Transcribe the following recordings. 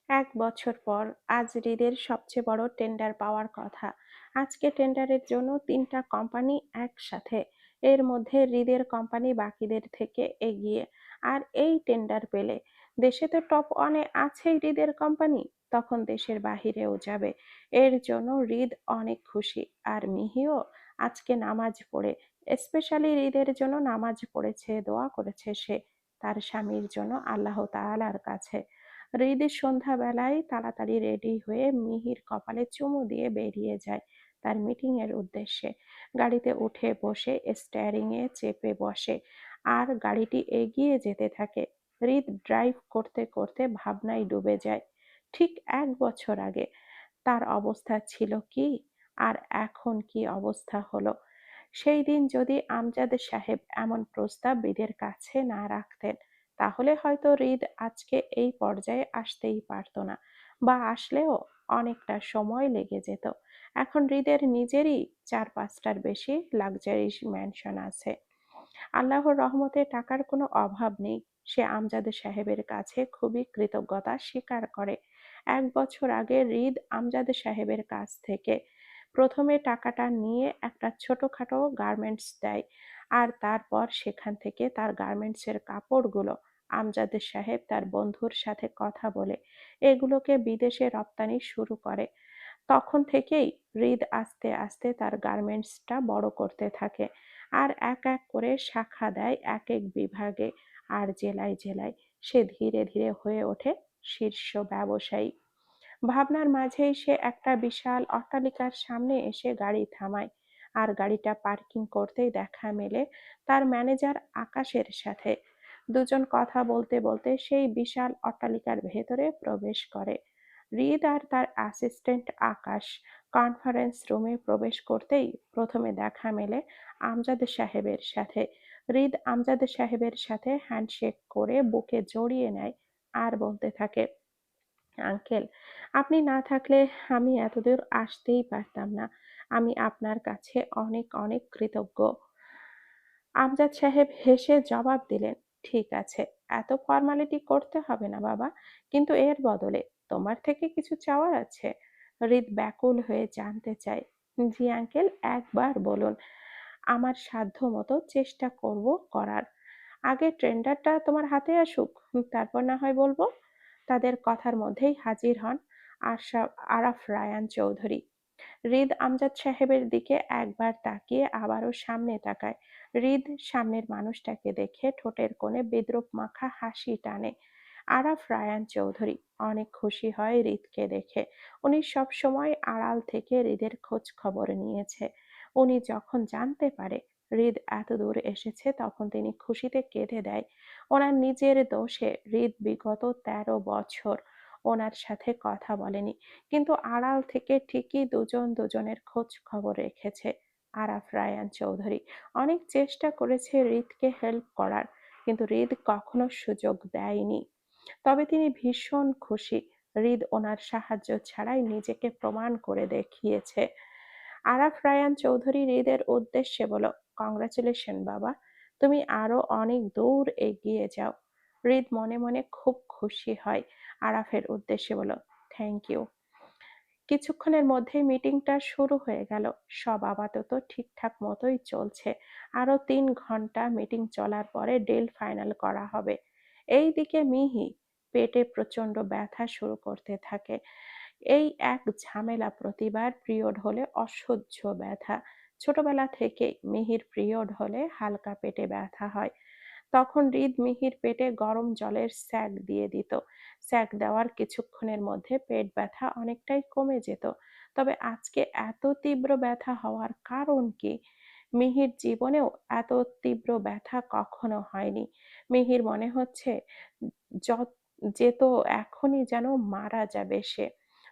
১ বছর পর আজ হৃদের সবচেয়ে বড় টেন্ডার পাওয়ার কথা। আজকে টেন্ডারের জন্য ৩ টা কোম্পানি একসাথে। এর মধ্যে হৃদের কোম্পানি বাকিদের থেকে এগিয়ে। আর এই টেন্ডার পেলে দেশে তো টপ 1 এ আছেই হৃদের কোম্পানি, তখন দেশের বাহিরেও যাবে। এর জন্য হৃদ অনেক খুশি। আর মিহিও আজকে নামাজ পড়ে, স্পেশালি হৃদের জন্য নামাজ পড়েছে, দোয়া করেছে সে তার স্বামীর জন্য আল্লাহ তাআলার কাছে। হৃদি সন্ধ্যাবেলায় তাড়াতাড়ি রেডি হয়ে মিহির কপালে চুমু দিয়ে বেরিয়ে যায় তার মিটিং এর উদ্দেশ্যে। গাড়িতে উঠে বসে স্টিয়ারিং এ চেপে বসে আর গাড়িটি এগিয়ে যেতে থাকে। হৃদ ড্রাইভ করতে করতে ভাবনায় ডুবে যায়। ঠিক ১ বছর আগে তার অবস্থা ছিল কি, আর এখন কি অবস্থা হলো। সেই দিন যদি আমজাদ সাহেব এমন প্রস্তাব হৃদের কাছে না রাখতেন, তাহলে হয়তো হৃদ আজকে এই পর্যায়ে আসতেই পারত না, বা আসলেও অনেকটা সময় লেগে যেত। এখন হৃদের নিজেরই ৪-৫টার বেশি লাক্সারিস ম্যানশন আছে। আল্লাহর রহমতে টাকার কোনো অভাব নেই। সে আমজাদ সাহেবের কাছে খুবই কৃতজ্ঞতা স্বীকার করে। ১ বছর আগে হৃদ আমজাদ সাহেবের কাছ থেকে প্রথমে টাকাটা নিয়ে একটা ছোটখাটো গার্মেন্টস দেয়, আর তারপর সেখান থেকে তার গার্মেন্টসের কাপড়গুলো আমজাদ সাহেব তার বন্ধুর সাথে কথা বলে এগুলোকে বিদেশে রপ্তানি শুরু করে। তখন থেকেই হৃদ আস্তে আস্তে তার গার্মেন্টসটা বড় করতে থাকে, আর এক এক করে শাখা দেয় এক এক বিভাগে, আর জেলায় জেলায় সে ধীরে ধীরে হয়ে ওঠে শীর্ষ ব্যবসায়ী। ভাবনার মাঝেই সে একটা বিশাল অট্টালিকার সামনে এসে গাড়ি থামায়, আর গাড়িটা পার্কিং করতেই দেখা মেলে তার ম্যানেজার আকাশের সাথে। দুজন কথা বলতে বলতে সেই বিশাল অট্টালিকার ভেতরে প্রবেশ করে। হৃদ আর তার অ্যাসিস্ট্যান্ট আকাশ কনফারেন্স রুমে প্রবেশ করতেই প্রথমে দেখা মেলে আমজাদ সাহেবের সাথে। হৃদ আমজাদ সাহেবের সাথে হ্যান্ডশেক করে বুকে জড়িয়ে নেয় আর বলতে থাকে, আঙ্কেল, আপনি না থাকলে আমি এতদূর আসতেই পারতাম না। আমি আপনার কাছে অনেক অনেক কৃতজ্ঞ। আমজাদ সাহেব হেসে জবাব দিলেন, ঠিক আছে, এত ফর্মালিটি করতে হবে না বাবা, কিন্তু এর বদলে তোমার থেকে কিছু চাওয়ার আছে। হৃদ ব্যাকুল হয়ে জানতে চায়, জি আঙ্কেল, একবার বলুন। আমার সাধ্য মতো চেষ্টা করব করার। আগে টেন্ডারটা তোমার হাতে আসুক, তারপর না হয় বলবো। তাদের কথার মধ্যেই হাজির হন আরাফ রায়ান চৌধুরী। হৃদ আমজাদ সাহেবের দিকে একবার তাকিয়ে আবারও সামনে তাকায়। হৃদ সামনের মানুষটাকে দেখে ঠোঁটের কোণে বিদ্রূপ মাখা হাসি টানে। আরাফ রায়ান চৌধুরী অনেক খুশি হয় হৃদকে দেখে। উনি সবসময় আড়াল থেকে হৃদের খোঁজ খবর নিয়েছে। উনি যখন জানতে পারে হৃদ এত দূর এসেছে, তখন তিনি খুশিতে কেঁদে দেয়। ওনার নিজের দোষে হৃদ বিগত ১৩ বছর ওনার সাথে কথা বলেনি, কিন্তু আড়াল থেকে ঠিকই দুজন দুজনের খোঁজ খবর রেখেছে। আরাফ রায়ান চৌধুরী অনেক চেষ্টা করেছে হৃদকে হেল্প করার, কিন্তু হৃদ কখনো সুযোগ দেয়নি। তবে তিনি ভীষণ খুশি হৃদ ওনার সাহায্য ছাড়াই নিজেকে প্রমাণ করে দেখিয়েছে। আরাফ রায়ান চৌধুরী হৃদের উদ্দেশ্যে বলল, কংগ্রাচুলেশন বাবা, তুমি আরো অনেক দূর এগিয়ে যাও। হৃদ মনে মনে খুব খুশি হয়। আরাফের উদ্দেশ্যে বলল, থ্যাংক ইউ। কিছুক্ষণের মধ্যেই মিটিংটা শুরু হয়ে গেল। সব আপাতত ঠিকঠাক মতোই চলছে। আরো ৩ ঘন্টা মিটিং চলার পরে ডিল ফাইনাল করা হবে। এইদিকে মিহি পেটে প্রচন্ড ব্যথা শুরু করতে থাকে। এই এক ঝামেলা, প্রতিবার পিরিয়ড হলে অসহ্য ব্যথা। ছোটবেলা থেকেই মিহির পিরিয়ড হলে হালকা পেটে ব্যথা হয়। তখন হৃদ মিহির পেটে গরম জলের স্যাক দিয়ে দিত। স্যাক দেওয়ার কিছুক্ষণের মধ্যে পেট ব্যথা অনেকটাই কমে যেত। তবে আজকে এত তীব্র ব্যথা হওয়ার কারণ কি? মিহির জীবনেও এত তীব্র ব্যথা কখনো হয়নি। মিহির মনে হচ্ছে যত যেত এখনই যেন মারা যাবে সে।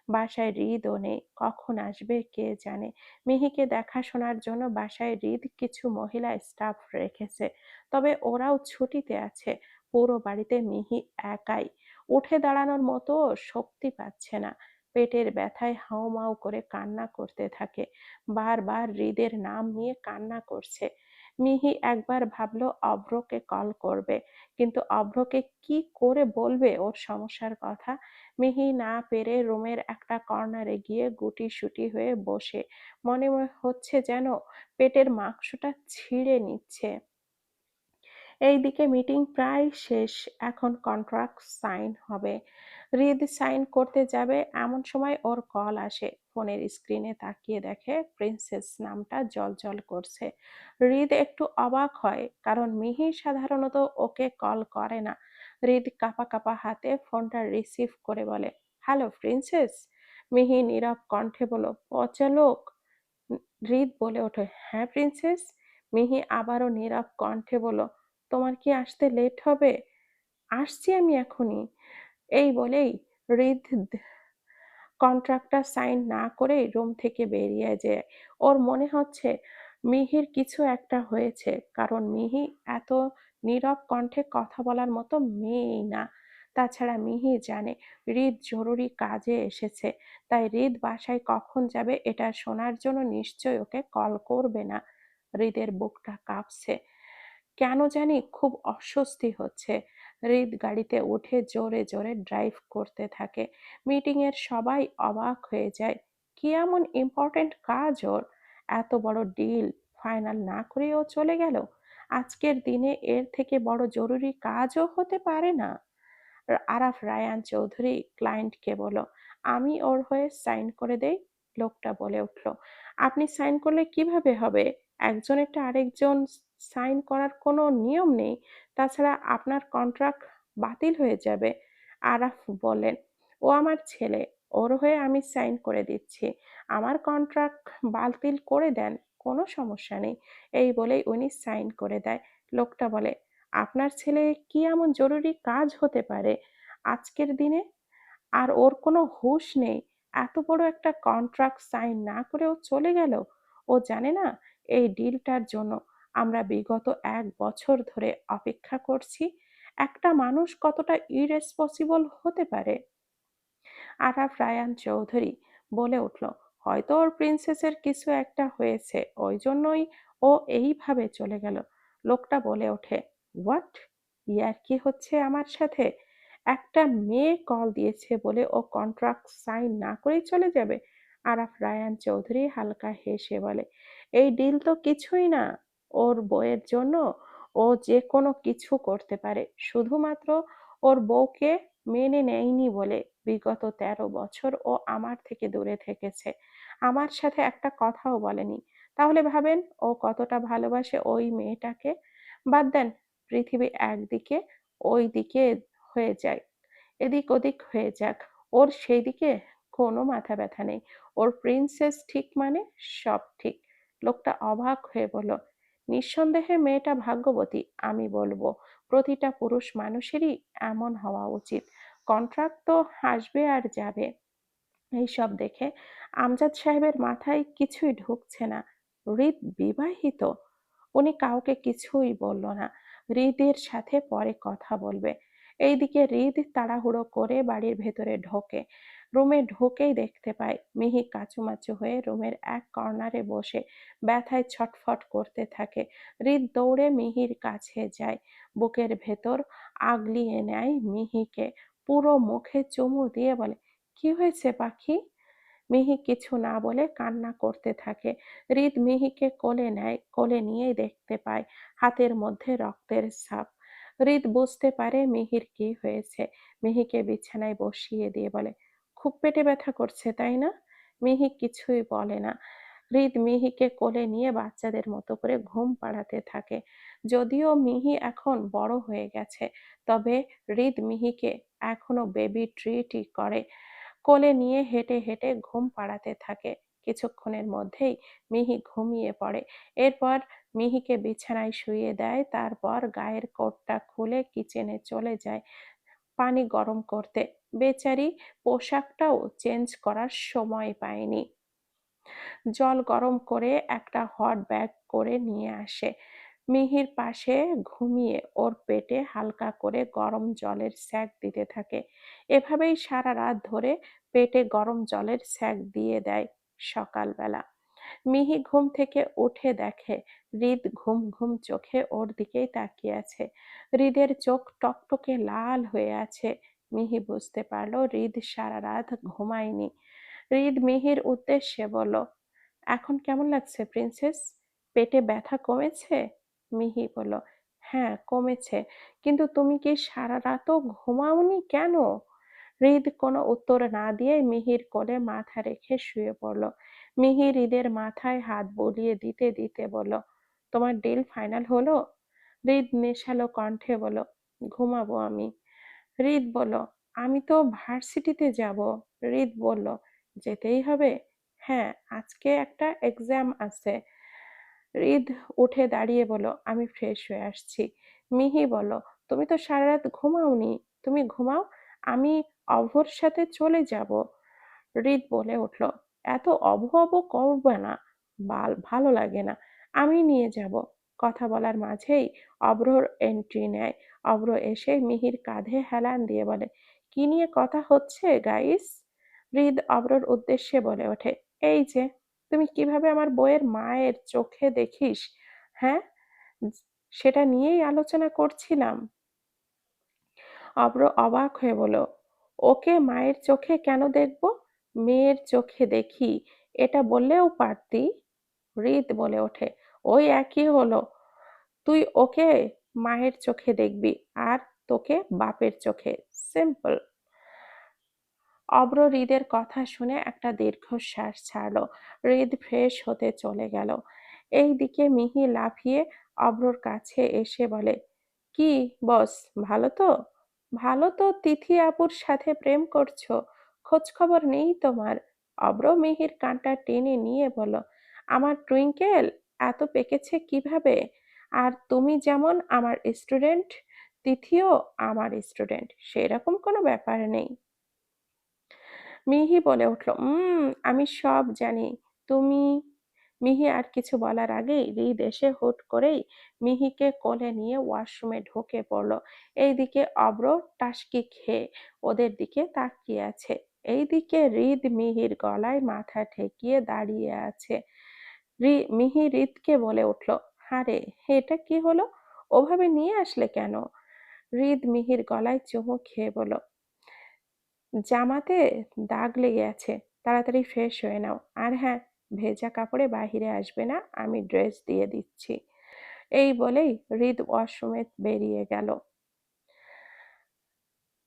বাসায় হৃদও নেই, কখন আসবে কে জানে। মিহিকে দেখাশোনার জন্য বাসায় হৃদ কিছু মহিলা স্টাফ রেখেছে, তবে ওরাও ছুটিতে আছে। পুরো বাড়িতে মিহি একাই। উঠে দাঁড়ানোর মতো শক্তি পাচ্ছে না। পেটের ব্যথায় হাউমাউ করে কান্না করতে থাকে। বারবার হৃদের নাম নিয়ে কান্না করছে। মিহি একবার ভাবলো অভ্রকে কল করবে, কিন্তু অভ্রকে কি করে বলবে ওর সমস্যার কথা। মিহি না পেরে রুমের একটা কর্নারে গিয়ে গুটিসুটি হয়ে বসে। হচ্ছে যেন পেটের মাংসটা ছিঁড়ে নিচ্ছে। এইদিকে মিটিং প্রায় শেষ। এখন কন্ট্রাক্ট সাইন হবে। হৃদ সাইন করতে যাবে এমন সময় ওর কল আসে। ফোনের স্ক্রিনে তাকিয়ে দেখে প্রিন্সেস নামটা জ্বলজ্বল করছে। হৃদ একটু অবাক হয়, কারণ মিহি সাধারণত ওকে কল করে না। হৃদ কাঁপা কাঁপা হাতে ফোনটা রিসিভ করে বলে, হ্যালো প্রিন্সেস। মিহি নীরব কণ্ঠে বলল, পচা লোক। হৃদ বলে ওঠে, হ্যাঁ প্রিন্সেস। মিহি আবারও নীরব কণ্ঠে বলল, তোমার কি আসতে লেট হবে? আসছি আমি এখনই। এই বলেই হৃদ কন্ট্রাক্টটা সাইন না করেই রুম থেকে বেরিয়ে যায়। ওর মনে হচ্ছে মিহির কিছু একটা হয়েছে, কারণ মিহি এত নীরব কণ্ঠে কথা বলার মতো মেয়েই না। তাছাড়া মিহি জানে হৃদ জরুরি কাজে এসেছে, তাই হৃদ বাসায় কখন যাবে এটা শোনার জন্য নিশ্চয়ই ওকে কল করবে না। হৃদের বুকটা কাঁপছে, কেন জানি খুব অস্বস্তি হচ্ছে। হৃদ গাড়িতে উঠে জোরে জোরে ড্রাইভ করতে থাকে। মিটিং এর সবাই অবাক হয়ে যায়। কি এমন ইম্পর্টেন্ট কাজ ওর? এত বড় ডিল ফাইনাল না করে ও চলে গেল? আজকের দিনে এর থেকে বড় জরুরি কাজও হতে পারে না। আরাফ রায়ান চৌধুরী ক্লায়েন্টকে বলল, আমি ওর হয়ে সাইন করে দেই। লোকটা বলে উঠল, আপনি সাইন করলে কিভাবে হবে? একজনেরটা আরেকজন সাইন করার কোনো নিয়ম নেই। তাছাড়া আপনার কন্ট্রাক্ট বাতিল হয়ে যাবে। আরাফ বললেন, ও আমার ছেলে, ওর হয়ে আমি সাইন করে দিচ্ছি। আমার কন্ট্রাক্ট বাতিল করে দেন, কোনো সমস্যা নেই। এই বলেই উনি সাইন করে দেয়। লোকটা বলে, আপনার ছেলে কি এমন জরুরি কাজ হতে পারে আজকের দিনে? আর ওর কোনো হুঁশ নেই। এত বড় একটা কন্ট্রাক্ট সাইন না করে ও চলে গেল। ও জানে না এই ডিলটার জন্য আমরা বিগত ১ বছর ধরে অপেক্ষা করছি। একটা মানুষ কতটা ইরেসপন্সিবল হতে পারে? আরাফ রায়ান চৌধুরী বলে উঠল, হয়তো ওর প্রিন্সেসের কিছু একটা হয়েছে, ওই জন্যই ও এইভাবে চলে গেল। লোকটা বলে ওঠে, হোয়াট? ইয়ার্কি হচ্ছে আমার সাথে? একটা মেয়ে কল দিয়েছে বলে ও কন্ট্রাক্ট সাইন না করেই চলে যাবে? আরাফ রায়ান চৌধুরী হালকা হেসে বলে, এই ডিল তো কিছুই না। ওর বউয়ের জন্য ও যে কোনো কিছু করতে পারে। শুধুমাত্র ওর বউকে মেনে নেয়নি বলে বিগত ১৩ বছর ও আমার থেকে দূরে থেকেছে। আমার সাথে একটা কথাও বলেনি। তাহলে ভাবেন ও কতটা ভালোবাসে ওই মেয়েটাকে। বাদ দেন, পৃথিবী একদিকে ওই দিকে হয়ে যায়, এদিক ওদিক হয়ে যাক, ওর সেই দিকে কোনো মাথা ব্যথা নেই। ওর প্রিন্সেস ঠিক মানে সব ঠিক। লোকটা অবাক হয়ে বলল, নিঃসন্দেহে মেয়েটা ভাগ্যবতী। আমি বলবো প্রতিটা পুরুষ মানুষেরই এমন হওয়া উচিত। কন্ট্রাক্ট তো আসবে আর যাবে। এইসব দেখে আমজাদ সাহেবের মাথায় কিছুই ঢুকছে না। হৃদ বিবাহিত? উনি কাউকে কিছুই বলল না। হৃদের সাথে পরে কথা বলবে। এইদিকে হৃদ তাড়াহুড়ো করে বাড়ির ভেতরে ঢোকে। রুমে ঢোকেই দেখতে পায় মিহি কাচুমাচু হয়ে রুমের এক কর্নারে বসে ব্যথায় ছটফট করতে থাকে। হৃদ দৌড়ে মিহির কাছে যায়, বুকের ভেতর আগলিয়ে নেয় মিহিকে, পুরো মুখে চুমু দিয়ে বলে, কি হয়েছে পাখি? মিহি কিছু না বলে কান্না করতে থাকে। হৃদ মিহিকে কোলে নেয়, কোলে নিয়েই দেখতে পায় হাতের মধ্যে রক্তের ছাপ। হৃদ বুঝতে পারে মিহির কি হয়েছে। মিহিকে বিছানায় বসিয়ে দিয়ে বলে, খুব পেটে ব্যথা করছে তাই না? মিহি কিছুই বলে না। হৃদ মিহিকে কোলে নিয়ে বাচ্চাদের মতো করে ঘুম পাড়াতে থাকে। যদিও মিহি এখন বড় হয়ে গেছে, তবে হৃদ মিহিকে এখনো বেবি ট্রিটই করে। কোলে নিয়ে হেঁটে হেঁটে ঘুম পাড়াতে থাকে। কিছুক্ষণের মধ্যেই মিহি ঘুমিয়ে পড়ে। এরপর মিহিকে বিছানায় শুইয়ে দেয়, তারপর গায়ের কোটটা খুলে কিচেনে চলে যায় পানি গরম করতে। বেচারি পোশাকটাও চেঞ্জ করার সময় পায়নি। জল গরম করে একটা হট ব্যাগ করে নিয়ে আসে। মিহির পাশে ঘুমিয়ে ওর পেটে হালকা করে গরম জলের সেঁক দিতে থাকে। এভাবেই সারা রাত ধরে পেটে গরম জলের সেঁক দিয়ে দেয়। সকালবেলা মিহি ঘুম থেকে উঠে দেখে হৃদ ঘুম ঘুম চোখে ওর দিকেই তাকিয়ে আছে। হৃদের চোখ টকটকে লাল হয়ে আছে। মিহি বুঝতে পারলো হৃদ সারা রাত ঘুমায়নি। হৃদ মিহির উদ্দেশ্যে বলল, এখন কেমন লাগছে প্রিন্সেস? পেটে ব্যথা কমেছে? মিহি বলল, হ্যাঁ কমেছে, কিন্তু তুমি কি সারা রাতও ঘুমাওনি কেন? হৃদ কোনো উত্তর না দিয়ে মিহির কোলে মাথা রেখে শুয়ে পড়ল। মিহি হৃদের মাথায় হাত বুলিয়ে দিতে দিতে বলল, তোমার ডিল ফাইনাল হলো? হৃদ নেশালো কণ্ঠে বলল, ঘুমাবো আমি। হৃদ বলল, আমি তো ভার্সিটিতে যাব। হৃদ বলল, যেতেই হবে? হ্যাঁ, আজকে একটা এক্সাম আছে। হৃদ উঠে দাঁড়িয়ে বলল, আমি ফ্রেশ হয়ে আসছি। মিহি বলল, তুমি তো সারা রাত ঘুমাওনি, তুমি ঘুমাও, আমি অভ্রর সাথে চলে যাব। হৃদ বলে উঠল, এত অভ অভ করবে না, ভালো লাগে না, আমি নিয়ে যাব। কথা বলার মাঝেই অভ্রর এন্ট্রি নেয়। অভ্র এসে মিহির কাঁধে হেলান দিয়ে বলে, কি নিয়ে কথা হচ্ছে গাইস? হৃদ অভ্রর উদ্দেশ্যে বলে ওঠে, এই যে তুমি কিভাবে আমার বউয়ের মায়ের চোখে দেখিস, হ্যাঁ, সেটা নিয়েই আলোচনা করছিলাম। অভ্র অবাক হয়ে বলল, ওকে মায়ের চোখে কেন দেখব? মেয়ের চোখে দেখি, এটা বললেও পারতি। হৃদ বলে ওঠে, ওই একই হলো, তুই ওকে মায়ের চোখে দেখবি আর তোকে বাপের চোখে, সিম্পল। অভ্র হৃদের কথা শুনে একটা দীর্ঘশ্বাস ছাড়ল। হৃদ ফ্রেশ হতে চলে গেল। এইদিকে মিহি লাফিয়ে অভ্রর কাছে এসে বলে, কি বস, ভালো তো? ভালো তো, তিথি আপুর সাথে প্রেম করছো, খোঁজ খবর নেই তোমার। অভ্র মিহির কানটা টেনে নিয়ে বলল, আমার টুইঙ্কেল এত পেকেছে কিভাবে? আর তুমি যেমন আমার স্টুডেন্ট, তিথিও আমার স্টুডেন্ট, সেরকম কোনো ব্যাপার নেই। মিহি বলে উঠল, আমি সব জানি। তুমি। মিহি আর কিছু বলার আগেই হৃদ এসে হুট করেই মিহিকে কোলে নিয়ে ওয়াশরুমে ঢুকে পড়ল। এইদিকে অভ্র টাসকি খেয়ে ওদের দিকে তাকিয়ে আছে। এইদিকে হৃদ মিহির গলায় মাথা ঠেকিয়ে দাঁড়িয়ে আছে। মিহি হৃদকে বলে উঠল, আরে এটা কি হলো? ওভাবে নিয়ে আসলে কেন? হৃদ মিহির গলায় চুমু খেয়ে বলল, জামাতে দাগ লেগে আছে, তাড়াতাড়ি ফ্রেশ হয়ে নাও। আর হ্যাঁ, ভেজা কাপড়ে বাহিরে আসবে না, আমি ড্রেস দিয়ে দিচ্ছি। এই বলেই হৃদ ওয়াশরুমে বেরিয়ে গেল।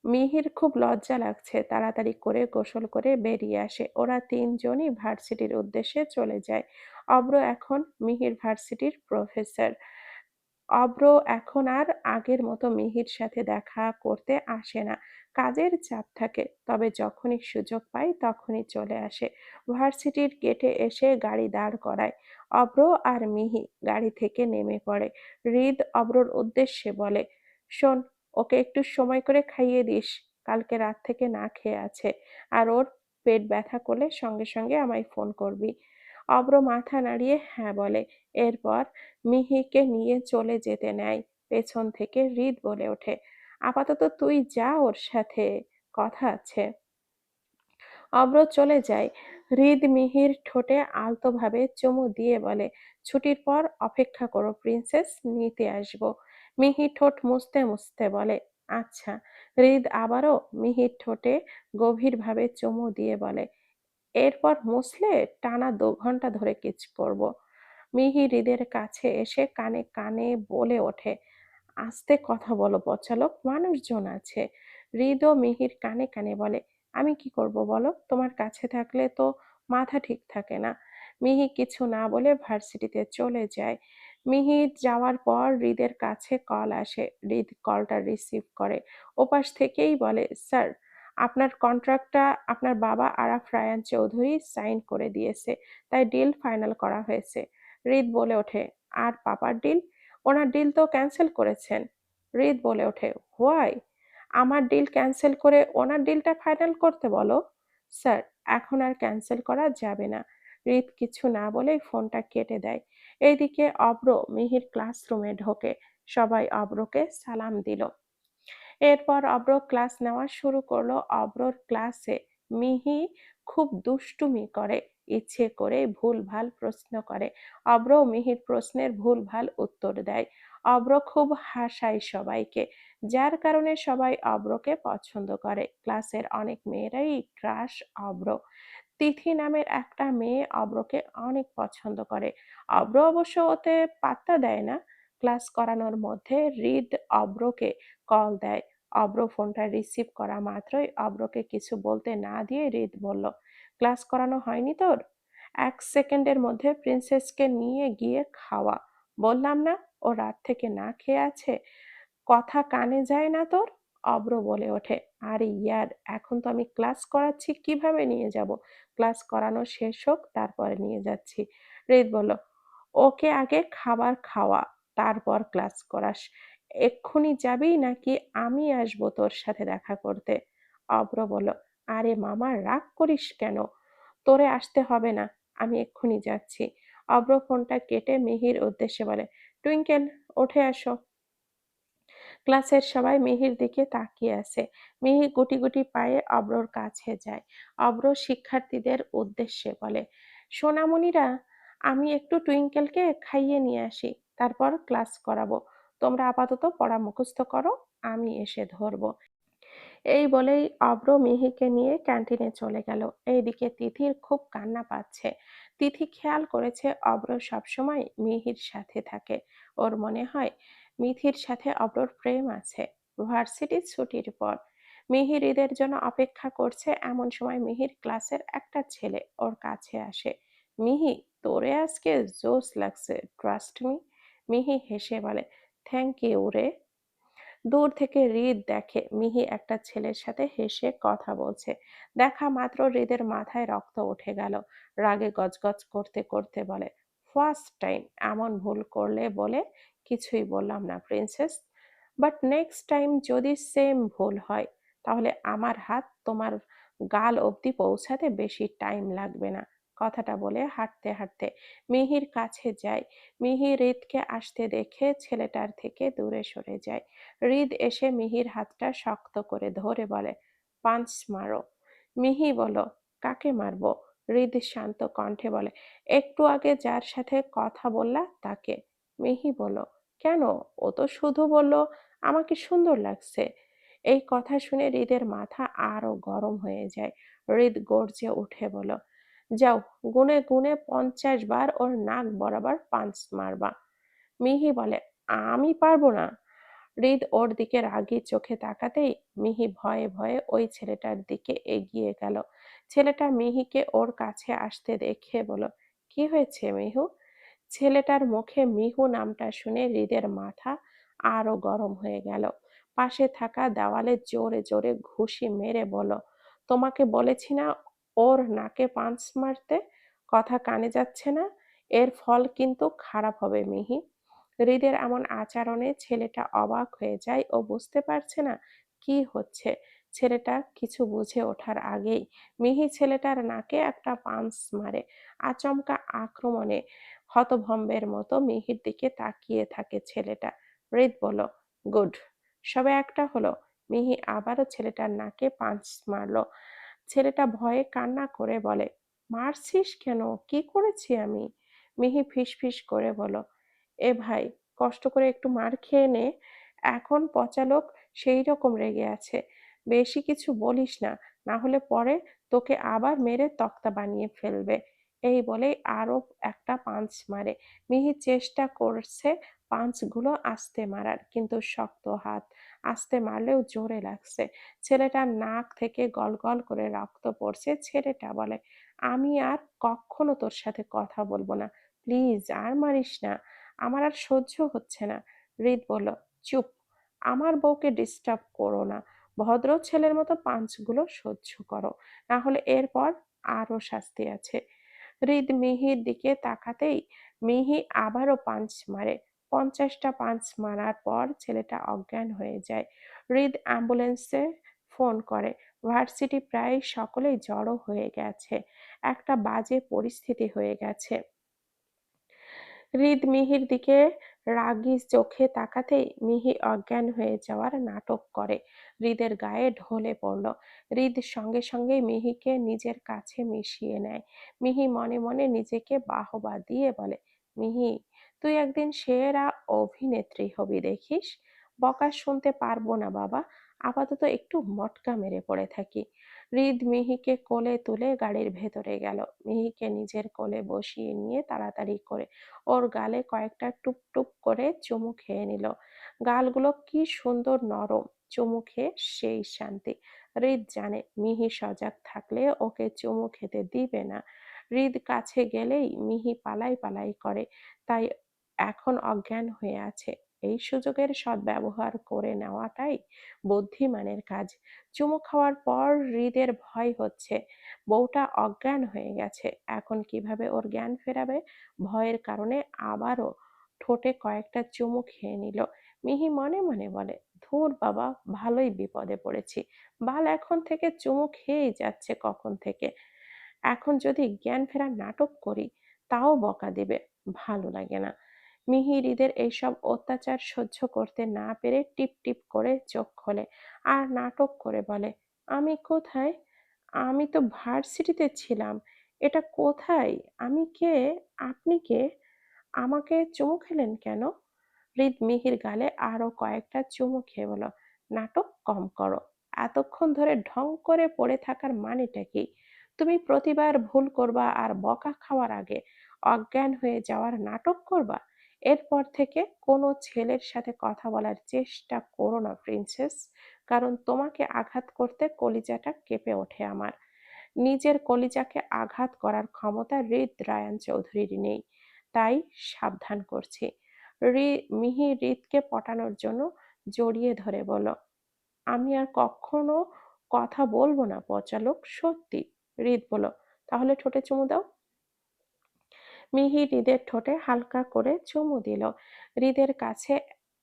মিহির খুব লজ্জা লাগছে, তাড়াতাড়ি করে গোসল করে বেরিয়ে আসে। ওরা তিনজনই ভার্সিটির উদ্দেশ্যে চলে যায়। অভ্র এখন মিহির ভার্সিটির প্রফেসর। অভ্র এখন আর আগের মতো মিহির সাথে দেখা করতে আসে না, কাজের চাপ থাকে। তবে যখনই সুযোগ পায় তখনই চলে আসে। ভার্সিটির গেটে এসে গাড়ি দাঁড় করায়। অভ্র আর মিহি গাড়ি থেকে নেমে পড়ে। হৃদ অভ্রর উদ্দেশ্যে বলে, শোন, ওকে একটু সময় করে খাইয়ে দিস, কালকে রাত থেকে না খেয়ে আছে। আর ওর পেট ব্যথা করলে সঙ্গে সঙ্গে আমায় ফোন করবি। অভ্র মাথা নাড়িয়ে হ্যাঁ বলে। এরপর মিহিকে নিয়ে চলে যেতে নেয়। পেছন থেকে হৃদ বলে ওঠে, আপাতত তুই যা, ওর সাথে কথা আছে। অভ্র চলে যায়। হৃদ মিহির ঠোঁটে আলতোভাবে চুমু দিয়ে বলে, ছুটির পর অপেক্ষা করো প্রিন্সেস, নিতে আসবো। মিহি ঠোঁট মুছতে মুছতে বলে, আচ্ছা। হৃদ আবারও মিহির ঠোঁটে গভীরভাবে চুমু দিয়ে বলে, এরপর মুছলে টানা ২ ঘন্টা ধরে কিস করব। মিহি হৃদের কাছে এসে কানে কানে বলে ওঠে, আস্তে কথা বলো পচালক, মানুষজন আছে। হৃদ ও মিহির কানে কানে বলে, আমি কি করব বলো, তোমার কাছে থাকলে তো মাথা ঠিক থাকে না। মিহি কিছু না বলে ভার্সিটিতে চলে যায়। মিহি যাওয়ার পর হৃদের কাছে কল আসে। হৃদ কলটা রিসিভ করে। ওপাশ থেকেই বলে, স্যার, আপনার কন্ট্রাক্টটা আপনার বাবা আরাফ রায়ান চৌধুরী সাইন করে দিয়েছে, তাই ডিল ফাইনাল করা হয়েছে। হৃদ বলে ওঠে, আর পাপার ডিল? ওনার ডিল তো ক্যান্সেল করেছেন। হৃদ বলে ওঠে, হোয়াই? আমার ডিল ক্যান্সেল করে ওনার ডিলটা ফাইনাল করতে বলো। স্যার, এখন আর ক্যান্সেল করা যাবে না। হৃদ কিছু না বলেই ফোনটা কেটে দেয়। এইদিকে অভ্র মিহির ক্লাসরুমে ঢোকে। সবাই অভ্রকে সালাম দিল। এরপর অভ্র ক্লাস নেওয়া শুরু করলো। অভ্রর ক্লাসে মিহি খুব দুষ্টুমি করে, ইচ্ছে করে ভুলভাল প্রশ্ন করে। অভ্র মিহির প্রশ্নের ভুলভাল উত্তর দেয়। অভ্র খুব হাসায় সবাইকে। যার কারণে সবাই অব্রকে পছন্দ করে। ক্লাসের অনেক মেয়েরাই ক্রাশ অব্র। তিথি নামের একটা মেয়ে অব্রকে অনেক পছন্দ করে। অব্র অবশ্য ওতে পাত্তা দেয় না। ক্লাস করানোর মধ্যে হৃদ অব্রকে কল দেয়। অব্র ফোনটা রিসিভ করা মাত্রই অব্রকে কিছু বলতে না দিয়ে হৃদ বলল, ক্লাস করানো হয়নি তোর? 1 সেকেন্ডের মধ্যে প্রিন্সেসকে নিয়ে গিয়ে খাওয়া। বললাম না ও রাত থেকে না খেয়ে আছে? কথা কানে যায় না তোর? অব্র বলে ওঠে, আরে ইয়ার, এখন তো আমি ক্লাস করাচ্ছি, কিভাবে নিয়ে যাব? ক্লাস করানো শেষ হোক তারপরে নিয়ে যাচ্ছি। হৃদ বলল, ওকে আগে খাবার খাওয়া, তারপর ক্লাস করাস। এক্ষুনি যাবি নাকি আমি আসবো তোর সাথে দেখা করতে? অব্র বলল, আরে মামা, রাগ করিস কেন? তোরে আসতে হবে না, আমি এক্ষুনি যাচ্ছি। অব্র ফোনটা কেটে মিহির উদ্দেশ্যে বলে, টুইঙ্কেল, উঠে আসো। ক্লাসের সবাই মিহির দিকে তাকিয়ে আছে। মিহি গুটি গুটি পায়ে অব্রর কাছে যায়। অব্র শিক্ষার্থীদের উদ্দেশ্যে বলে, সোনামণিরা, আমি একটু টুইঙ্কেলকে খাইয়ে নিয়ে আসি, তারপর ক্লাস করাবো। তোমরা আপাতত পড়া মুখস্থ করো, আমি এসে ধরবো। এই বলেই অব্র মিহিকে নিয়ে ক্যান্টিনে চলে গেল। এইদিকে তিথির খুব কান্না পাচ্ছে। তিথি খেয়াল করেছে অব্র সবসময় মিহির সাথে থাকে। ওর মনে হয় মিথির সাথে অব্রর প্রেম আছে। ভার্সিটির ছুটির পর মিহির ঈদের জন্য অপেক্ষা করছে, এমন সময় মিহির ক্লাসের একটা ছেলে ওর কাছে আসে। মিহি, তোরে আজকে জোস লাগছে, ট্রাস্ট মি। মিহি হেসে বলে, থ্যাংক ইউ রে। দূর থেকে হৃদ দেখে মিহি একটা ছেলের সাথে হেসে কথা বলছে। দেখা মাত্র হৃদের মাথায় রক্ত উঠে গেল। রাগে গজগজ করতে করতে বলে, ফার্স্ট টাইম এমন ভুল করলে বলে কিছুই বললাম না প্রিন্সেস, বাট নেক্সট টাইম যদি সেম ভুল হয় তাহলে আমার হাত তোমার গাল অবধি পৌঁছাতে বেশি টাইম লাগবে না। কথাটা বলে হাঁটতে হাঁটতে মিহির কাছে যায়। মিহি হৃদকে আসতে দেখে ছেলেটার থেকে দূরে সরে যায়। হৃদ এসে মিহির হাতটা শক্ত করে ধরে বলে, পাঞ্চ মারো। মিহি বলো, কাকে মারবো? হৃদ শান্ত কণ্ঠে বলে, একটু আগে যার সাথে কথা বললা তাকে। মিহি বলো, কেন? ও তো শুধু বলল আমাকে সুন্দর লাগছে। এই কথা শুনে হৃদের মাথা আরো গরম হয়ে যায়। হৃদ গর্জে উঠে বলো, যাও, গুনে গুনে 50 বার ওর নাক বরাবর পাঞ্চ মারবা। মিহি বলে, আমি পারবো না। হৃদ ওর দিকে রাগী চোখে তাকাতেই মিহি ভয়ে ভয়ে ওই ছেলেটার দিকে এগিয়ে গেল। ছেলেটা মিহিকে ওর কাছে আসতে দেখে বলল, কি হয়েছে মিহু? ছেলেটার মুখে মিহু নামটা শুনে হৃদের মাথা আরো গরম হয়ে গেল। পাশে থাকা দেওয়ালে জোরে জোরে ঘুষি মেরে বলল, তোমাকে বলেছি না ওর নাকে পাঞ্চ মারতে? কথা কানে যাচ্ছে না? এর ফল কিন্তু খারাপ হবে মিহি। হৃদের এমন আচরণে ছেলেটা অবাক হয়ে যায় ও বুঝতে পারছে না কি হচ্ছে। ছেলেটা কিছু বুঝে ওঠার আগেই মিহি ছেলেটার নাকে একটা পাঞ্চ মারে। আচমকা আক্রমণে হতভম্বের মতো মিহির দিকে তাকিয়ে থাকে ছেলেটা। হৃদ বলল, গুড, সবে একটা হলো। মিহি আবারও ছেলেটার নাকে পাঞ্চ মারলো। ছেলেটা ভয়ে কান্না করে বলে, মারছিস কেন? কি করেছি আমি? মিহি ফিসফিস করে বলল, এ ভাই, কষ্ট করে একটু মার খেয়ে নে। এখন পচা লোক সেই রকম রেগে আছে। বেশি কিছু বলিস না, না হলে পরে তোকে আবার মেরে তক্তা বানিয়ে ফেলবে। এই বলে আরো একটা পাঞ্চ মারে। মিহি চেষ্টা করছে পাঞ্চগুলো আস্তে মারার, কিন্তু শক্ত হাত। আস্তে মারলেও জোরে লাগছে। ছেলেটার নাক থেকে গলগল করে রক্ত পড়ছে। ছেলেটা বলে, আমি আর কখনো তোর সাথে কথা বলবো না, প্লিজ আর মারিস না, আমার আর সহ্য হচ্ছে না। হৃদ বলল, চুপ, আমার বউকে ডিস্টার্ব করো না। ভদ্র ছেলের মতো পাঞ্চগুলো সহ্য করো, না হলে এরপর আরো শাস্তি আছে। হৃদ মিহির দিকে তাকাতেই মিহি আবারও পাঞ্চ মারে। 50টা পাঞ্চ মারার পর ছেলেটা অজ্ঞান হয়ে যায়। হৃদ অ্যাম্বুলেন্সে ফোন করে। ভার্সিটি প্রায় সকলেই জড়ো হয়ে গেছে। একটা বাজে পরিস্থিতি হয়ে গেছে। হৃদ মিহির দিকে রাগী চোখে তাকাতেই মিহি অজ্ঞান হয়ে যাওয়ার নাটক করে। হৃদের গায়ে ঢলে পড়ল। হৃদ সঙ্গে সঙ্গে মিহিকে নিজের কাছে মিশিয়ে নেয়। মিহি মনে মনে নিজেকে বাহবা দিয়ে বলে, মিহি, তুই একদিন সেরা অভিনেত্রী হবি দেখিস। বকা শুনতে পারবো না বাবা, আপাতত একটু মটকা মেরে পড়ে থাকি। হৃদ মিহিকে কোলে তুলে গাড়ির ভেতরে গেল। মিহিকে নিজের কোলে বসিয়ে নিয়ে তাড়াতাড়ি করে ওর গালে কয়েকটা টুপ টুপ করে চুমু খেয়ে নিল। গালগুলো কি সুন্দর নরম, চুমু খেয়ে সেই শান্তি। হৃদ জানে মিহি সজাগ থাকলে ওকে চুমু খেতে দিবে না। হৃদ কাছে গেলেই মিহি পালাই পালাই করে, তাই এখন অজ্ঞান হয়ে আছে। এই সুযোগের সদ্ব্যবহার করে নেওয়াটাই বুদ্ধিমানের কাজ। চুমু খাওয়ার পর হৃদের ভয় হচ্ছে বউটা অজ্ঞান হয়ে গেছে, এখন কিভাবে ওর জ্ঞান ফেরাবে। ভয়ের কারণে আবারও ঠোঁটে কয়েকটা চুমু খেয়ে নিল। মিহি মনে মনে বলে, ধুর বাবা, ভালোই বিপদে পড়েছি। বাল এখন থেকে চুমু খেয়েই যাচ্ছে কখন থেকে। এখন যদি জ্ঞান ফেরার নাটক করি তাও বকা দিবে, ভালো লাগে না। মিহি হৃদের এইসব অত্যাচার সহ্য করতে না পেরে টিপ টিপ করে চোখ খোলে আর নাটক করে বলে, আমি কোথায়? আমি তো ভার্সিটিতে ছিলাম। এটা কোথায়? আমি কে? আপনি কে? আমাকে চুমু খেলেন কেন? হৃদ মিহির গালে আরো কয়েকটা চুমু খেয়ে বলল, নাটক কম করো। এতক্ষণ ধরে ঢং করে পড়ে থাকার মানেটা কি? তুমি প্রতিবার ভুল করবা আর বকা খাওয়ার আগে অজ্ঞান হয়ে যাওয়ার নাটক করবা। এরপর থেকে কোনো ছেলের সাথে কথা বলার চেষ্টা করো না প্রিন্সেস, কারণ তোমাকে আঘাত করতে কলিজাটা কেঁপে ওঠে আমার। নিজের কলিজাকে আঘাত করার ক্ষমতা হৃদ রায়ান চৌধুরীর নেই, তাই সাবধান করছি। মিহি হৃদকে পটানোর জন্য জড়িয়ে ধরে বলল, আমি আর কখনো কথা বলবো না পচালোক, সত্যি। হৃদ বলল, তাহলে ঠোঁটে চুমু দাও। মিহি হৃদের ঠোঁটে হালকা করে চুমু দিল। হৃদের কাছে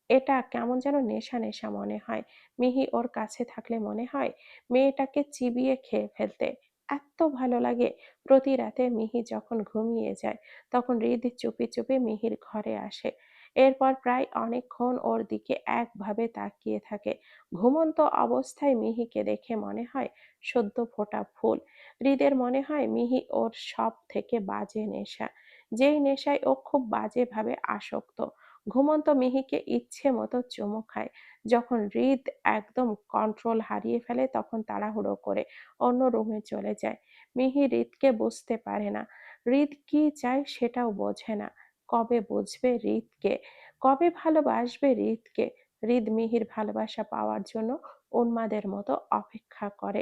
এটা কেমন যেন নেশা নেশা মনে হয়। মিহি ওর কাছে থাকলে মনে হয় মেয়েটাকে চিবিয়ে খেয়ে ফেলতে। এত ভালো লাগে। প্রতি রাতে মিহি যখন ঘুমিয়ে যায় তখন হৃদ চুপি চুপি মিহির ঘরে আসে। এরপর প্রায় অনেকক্ষণ ওর দিকে একভাবে তাকিয়ে থাকে। ঘুমন্ত অবস্থায় মিহিকে দেখে মনে হয় সদ্য ফোটা ফুল। হৃদের মনে হয় মিহি ওর সব থেকে বাজে নেশা, যেই নেশায় ও খুব বাজেভাবে আসক্ত। ঘুমন্ত মিহিকে ইচ্ছে মতো চুমু খায়। যখন হৃদ একদম কন্ট্রোল হারিয়ে ফেলে তখন তাড়াহুড়ো করে অন্য রুমে চলে যায়। মিহি হৃদকে বুঝতে পারে না, হৃদ কি চায় সেটাও বোঝে না। কবে বুঝবে হৃদকে, কবে ভালোবাসবে হৃদকে। হৃদ মিহির ভালোবাসা পাওয়ার জন্য উন্মাদের মতো অপেক্ষা করে।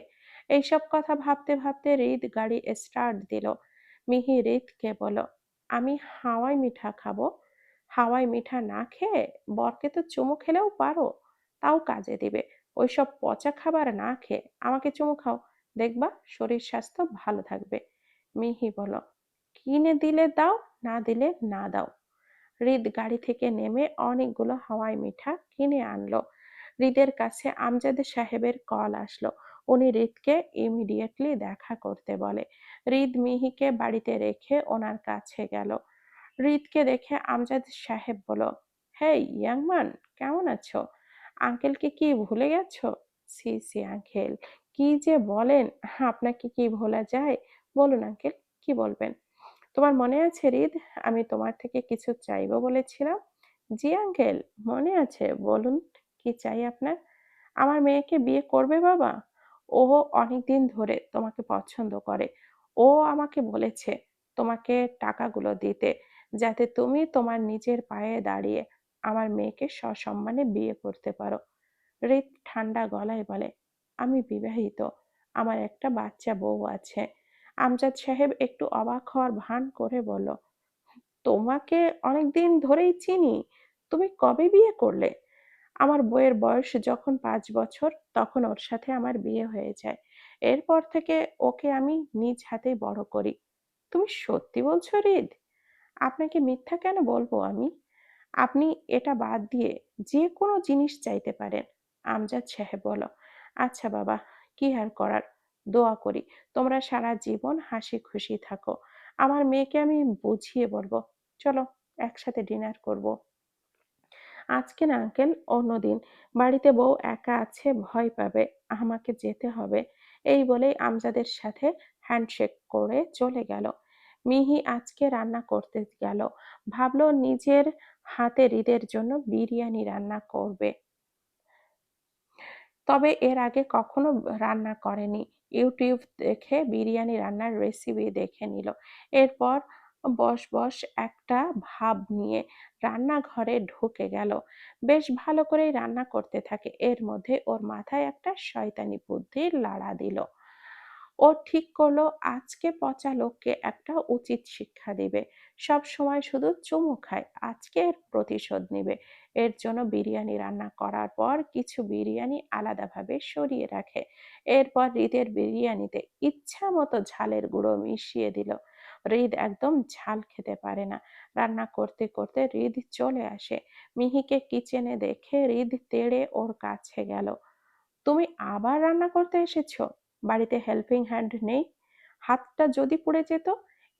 এইসব কথা ভাবতে ভাবতে হৃদ গাড়ি স্টার্ট দিল। মিহি হৃদকে বলল, আমি হাওয়াই মিঠা খাবো। হাওয়াই মিঠা না খেয়ে বরকে তো চুমু খেলেও পারো, তাও কাজে দিবে। ওইসব পচা খাবার না খেয়ে আমাকে চুমু খাও, দেখবা শরীর স্বাস্থ্য ভালো থাকবে। মিহি বলল, কিনে দিলে দাও, না দিলে না দাও। হৃদ গাড়ি থেকে নেমে অনেকগুলো হাওয়াই মিঠা কিনে আনলো। হৃদের কাছে আমজাদ সাহেবের কল আসলো। উনি হৃদকে ইমিডিয়েটলি দেখা করতে বলে। হৃদ মিহিকে বাড়িতে রেখে ওনার কাছে গেল। হৃদকে দেখে আমজাদ সাহেব বলল, হেই ইয়াং ম্যান, কেমন আছো? আঙ্কেলকে কি ভুলে গেছো? সি সি আঙ্কেল, কি যে বলেন, আপনাকে কি ভোলা যায়? বলুন আঙ্কেল, কি বলবেন? তোমার মনে আছে হৃদ, আমি তোমার থেকে কিছু চাইবো বলেছিলাম? জি আঙ্কেল, মনে আছে, বলুন কি চাই আপনার? আমার মেয়েকে বিয়ে করবে বাবা? ও অনেকদিন ধরে তোমাকে পছন্দ করে। ও আমাকে বলেছে তোমাকে টাকাগুলো দিতে, যাতে তুমি তোমার নিজের পায়ে দাঁড়িয়ে আমার মেয়েকে সসম্মানে বিয়ে করতে পারো। হৃদ ঠান্ডা গলায় বলে, আমি বিবাহিত, আমার একটা বাচ্চা বউ আছে। আমজাদ সাহেব একটু অবাক হওয়ার ভান করে বলল, তোমাকে অনেকদিন ধরেই চিনি, তুমি কবে বিয়ে করলে? আমার বউয়ের বয়স যখন 5 বছর তখন ওর সাথে আমার বিয়ে হয়ে যায়। এরপর থেকে ওকে আমি নিজ হাতেই বড় করি। তুমি সত্যি বলছো হৃদ? আপনাকে মিথ্যা কেন বলবো আমি? আপনি এটা বাদ দিয়ে যে কোনো জিনিস চাইতে পারেন। আমজাদ সাহেব বলল, আচ্ছা বাবা, কি আর করার, দোয়া করি তোমরা সারা জীবন হাসি খুশি থাকো। আমার মেয়েকে আমি বুঝিয়ে বলবো। চলো একসাথে ডিনার করব। আজকে না আঙ্কেল, অন্যদিন। বাড়িতে বউ একা আছে, ভয় পাবে। আমাকে যেতে হবে। এই বলেই আমজাদের সাথে হ্যান্ডশেক করে চলে গেল। মিহি আজকে রান্না করতে গেল। ভাবলো নিজের হাতে হৃদের জন্য বিরিয়ানি রান্না করবে। তবে এর আগে কখনো রান্না করেনি। ইউটিউব দেখে বিরিয়ানি রান্নার রেসিপি দেখে নিল। এরপর বশ একটা ভাব নিয়ে রান্নাঘরে ঢুকে গেল। বেশ ভালো করেই রান্না করতে থাকে। এর মধ্যে ওর মাথায় একটা শয়তানি বুদ্ধি লাড়া দিল। ও ঠিক করলো আজকে পচা লোককে একটা উচিত শিক্ষা দিবে। সবসময় শুধু চুমু খায়, আজকে এর প্রতিশোধ নিবে। এর জন্য বিরিয়ানি রান্না করার পর কিছু বিরিয়ানি আলাদাভাবে সরিয়ে রাখে। এরপর হৃদের বিরিয়ানিতে ইচ্ছামতো ঝালের গুঁড়ো মিশিয়ে দিল। হৃদ একদম ঝাল খেতে পারে না। রান্না করতে করতে হৃদ চলে আসে। মিহিকে কিচেনে দেখে হৃদ তেড়ে ওর কাছে গেল। তুমি আবার রান্না করতে এসেছো? বাড়িতে হেল্পিং হ্যান্ড নেই? হাতটা যদি পুড়ে যেত?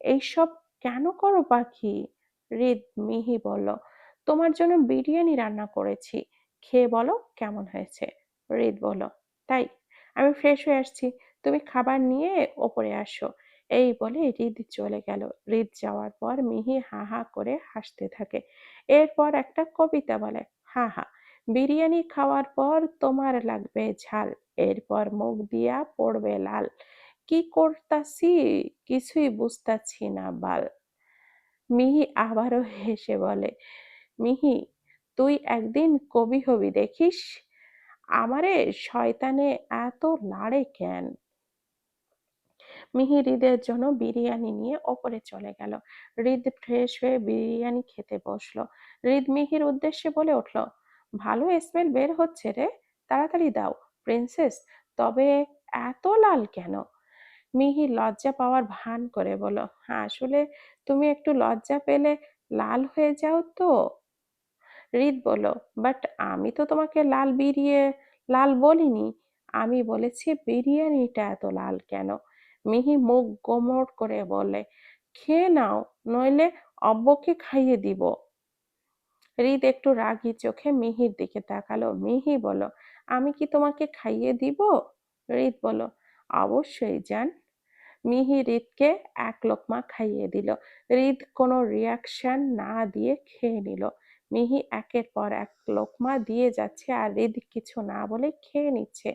এইসব কেন করো পাখি? হৃদ মিহি বলল, তোমার জন্য বিরিয়ানি রান্না করেছি, খেয়ে বলো কেমন হয়েছে। হৃদ বলল, তাই? আমি ফ্রেশ হয়ে আসছি, তুমি খাবার নিয়ে ওপরে আসো। এই বলে হৃদ চলে গেল। হৃদ যাওয়ার পর মিহি হা হা করে হাসতে থাকে। এরপর একটা কবিতা বলে, হা হা, বিরিয়ানি খাওয়ার পর তোমার লাগবে ঝাল, এরপর মুখ দিয়া পড়বে লাল, কি করতাছি কিছুই বুঝতাছি না বাল। মিহি আবারও হেসে বলে, মিহি, তুই একদিন কবি হবি দেখিস। আমারে শয়তানে এত লাড়ে কেন? মিহি হৃদের জন্য বিরিয়ানি নিয়ে ওপরে চলে গেল। হৃদ ফ্রেশ হয়ে বিরিয়ানি খেতে বসলো। হৃদ মিহির উদ্দেশ্যে বলে উঠল, ভালো স্মেল বের হচ্ছে রে, তাড়াতাড়ি দাও প্রিন্সেস। তবে এত লাল কেন? মিহি লজ্জা পাওয়ার ভান করে বলল, আসলে তুমি একটু লজ্জা পেলে লাল হয়ে যাও তো। হৃদ বলল, বাট আমি তো তোমাকে লাল বলিনি। আমি বলেছি বিরিয়ানিটা এত লাল কেন। মিহি মুখ গোমড় করে বলে, খেয়ে নাও, নইলে অব্বকে খাইয়ে দিব। হৃদ একটু রাগী চোখে মিহির দিকে তাকালো। মিহি বলল, আমি কি তোমাকে খাইয়ে দিব? হৃদ বলল, অবশ্যই জান। মিহি হৃদকে এক লোকমা খাইয়ে দিল। হৃদ কোনো রিয়াকশন না দিয়ে খেয়ে নিল। মিহি একের পর এক লোকমা দিয়ে যাচ্ছে আর হৃদ কিছু না বলে খেয়ে নিচ্ছে।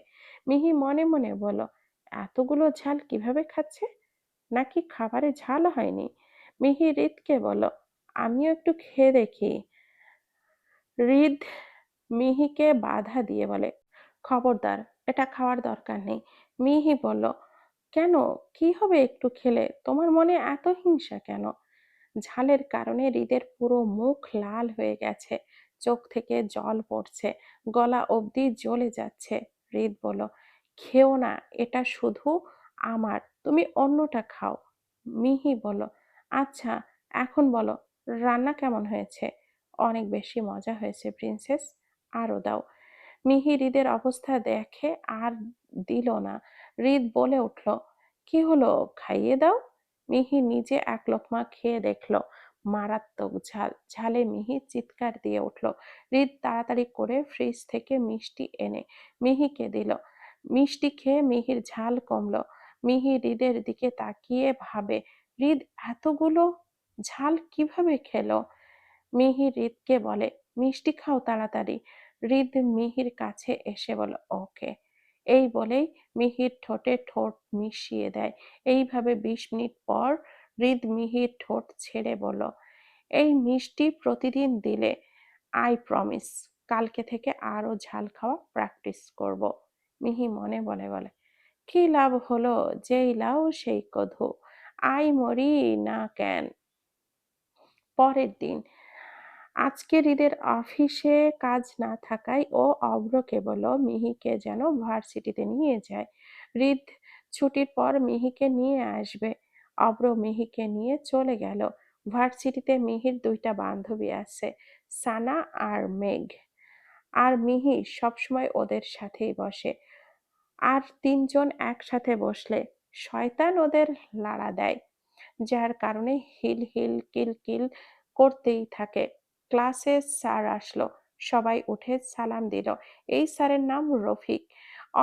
মিহি মনে মনে বলল, এতগুলো ঝাল কিভাবে খাচ্ছে? নাকি খাবারে ঝাল হয়নি? মিহি হৃদকে বলল, আমিও একটু খেয়ে দেখি। হৃদ মিহিকে বাধা দিয়ে বলে, খবরদার, এটা খাওয়ার দরকার নেই। মিহি বলল, কেন, কি হবে একটু খেলে? তোমার মনে এত হিংসা কেন? ঝালের কারণে হৃদের পুরো মুখ লাল হয়ে গেছে, চোখ থেকে জল পড়ছে, গলা অবধি জ্বলে যাচ্ছে। হৃদ বলল, খেও না, এটা শুধু আমার, তুমি অন্যটা খাও। মিহি বলল, আচ্ছা, এখন বলো রান্না কেমন হয়েছে? অনেক বেশি মজা হয়েছে প্রিন্সেস, আরো দাও। মিহি হৃদের অবস্থা দেখে আর দিল না। হৃদ বলে উঠল, কি হলো, খাইয়ে দাও। মিহি নিজে এক লোকমা খেয়ে দেখলো, মারাত্মক ঝাল। ঝালে মিহি চিৎকার দিয়ে উঠল। হৃদ তাড়াতাড়ি করে ফ্রিজ থেকে মিষ্টি এনে মিহিকে দিল। মিষ্টি খেয়ে মিহির ঝাল কমলো। মিহি হৃদের দিকে তাকিয়ে ভাবে, হৃদ এতগুলো ঝাল কিভাবে খেলো? মিহি হৃদকে বলে, মিষ্টি খাও তাড়াতাড়ি। হৃদ মিহির কাছে এসে বলে, ওকে। এই বলেই মিহির ঠোঁটে ঠোঁট মিশিয়ে দেয়। এইভাবে 20 মিনিট পর হৃদ মিহির ঠোঁট ছেড়ে বলল, এই মিষ্টি প্রতিদিন দিলে আই প্রমিস কালকে থেকে আরো ঝাল খাওয়া প্র্যাকটিস করব। মিহি মনে বলে বলে, কি লাভ হলো, যেই লাউ সেই কধু, আই মরি না কেন। পরের দিন আজকে হৃদের অফিসে কাজ না থাকায় ও অভ্রকে বলল মিহিকে যেন ভার্সিটিতে নিয়ে যায়। হৃদ ছুটির পর মিহিকে নিয়ে আসবে। অভ্র মিহিকে নিয়ে চলে গেল। ভার্সিটিতে মিহির দুইটা বান্ধবী আছে, সানা আর মেঘ। আর মিহি সবসময় ওদের সাথেই বসে। আর তিনজন একসাথে বসলে শয়তান ওদের লাড়া দেয়, যার কারণে হিল হিল কিল কিল করতেই থাকে। ক্লাসে স্যার আসলো, সবাই উঠে সালাম দিল। এই স্যারের নাম রফিক,